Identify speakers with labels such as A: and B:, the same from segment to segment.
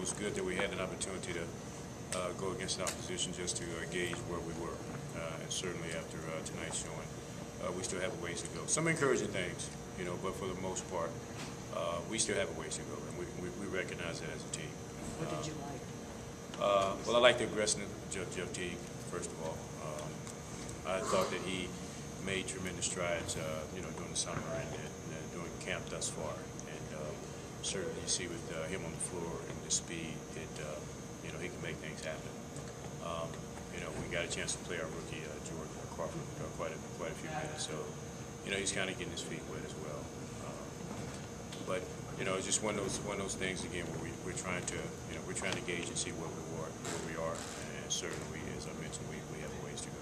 A: was good that we had an opportunity to go against an opposition just to gauge where we were. And certainly after tonight's showing, we still have a ways to go. Some encouraging things, but for the most part, we still have a ways to go, and we recognize that as a team.
B: What did you like?
A: Well, I like the aggressiveness of Jeff Teague, first of all. I thought that he made tremendous strides, during the summer and during camp thus far. And certainly you see with him on the floor and the speed that, he can make things happen. We got a chance to play our rookie, Jordan Crawford, quite a few minutes. So, he's kind of getting his feet wet as well. But it's just one of those things again where we're trying to gauge and see where we are, and certainly, as I mentioned, we have a ways to go.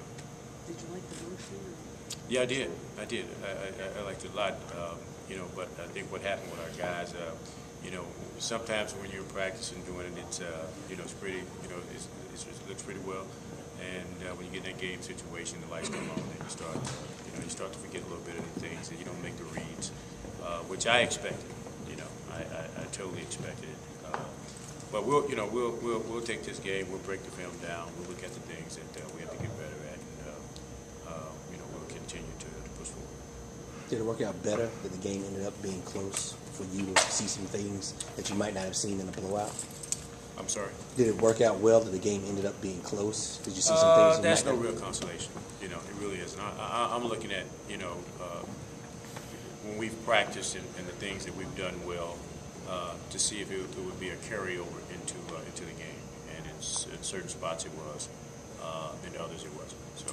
B: Did you like the motion?
A: Yeah, I did. I liked it a lot. But I think what happened with our guys, sometimes when you're practicing doing it, it's pretty, it looks pretty well. And when you get in that game situation, the lights come on, and you start to forget a little bit of the things, and you don't make the reads, which I expected. I totally expected it. But we'll take this game. We'll break the film down. We'll look at the things that we have to get better at, and we'll continue to push forward.
C: Did it work out better that the game ended up being close for you to see some things that you might not have seen in the blowout?
A: I'm sorry?
C: Did it work out well that the game ended up being close? Did you see some things?
A: That's no real consolation. It really isn't. I'm looking at, when we've practiced and the things that we've done well, to see if it would be a carryover into the game. And in certain spots it was, in others it wasn't. So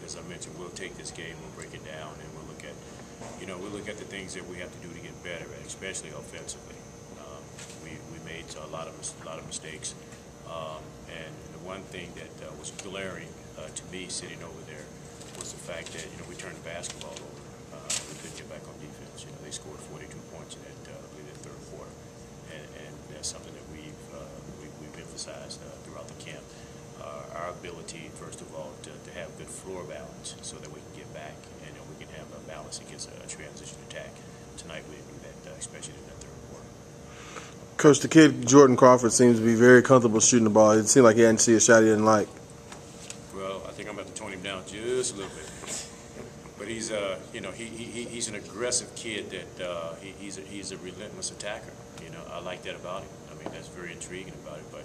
A: as I mentioned, we'll take this game, we'll break it down, and we'll look at the things that we have to do to get better at, especially offensively. We made a lot of mistakes, and the one thing that was glaring to me sitting over there was the fact that we turned the basketball over. We couldn't get back on defense. They scored 42 points in that, I believe, that third quarter, and that's something that we've emphasized throughout the camp. Our ability, first of all, to have good floor balance so that we can get back and we can have a balance against a transition attack. Tonight we didn't do that, especially in that third quarter.
D: Coach, the kid Jordan Crawford seems to be very comfortable shooting the ball. It seemed like he hadn't seen a shot he didn't like.
A: Well, I think I'm going to tone him down just a little bit. But he's he's an aggressive kid that he's a relentless attacker. I like that about him. I mean, that's very intriguing about it. But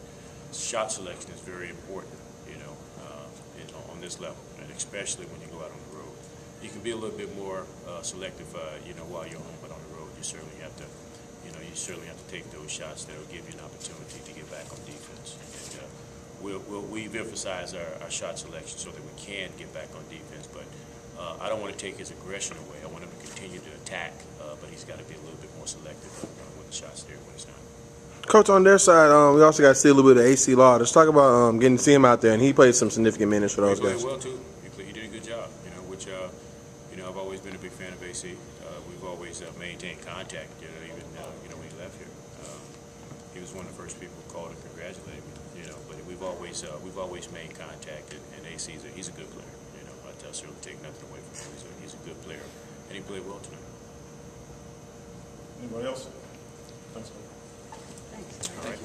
A: shot selection is very important, on this level, and especially when you go out on the road. You can be a little bit more selective, while you're home, but on the road, you certainly have to, take those shots that will give you an opportunity to get back on defense. And we've emphasized our shot selection so that we can get back on defense, but I don't want to take his aggression away. I want him to continue to attack, but he's got to be a little bit more selective when the shot's there, when it's not.
D: Coach, on their side, we also got to see a little bit of AC Law. Let's talk about getting to see him out there, and he played some significant minutes for those guys.
A: He played well, too. He did a good job, which, I've always been a big fan of AC. We've always maintained contact, even when he left here. He was one of the first people who called and congratulated me, but we've always made contact, and AC, he's a good player. I certainly take nothing away from him. He's a good player, and he played well tonight.
E: Anybody else? Thanks.
B: Thanks.
A: All right.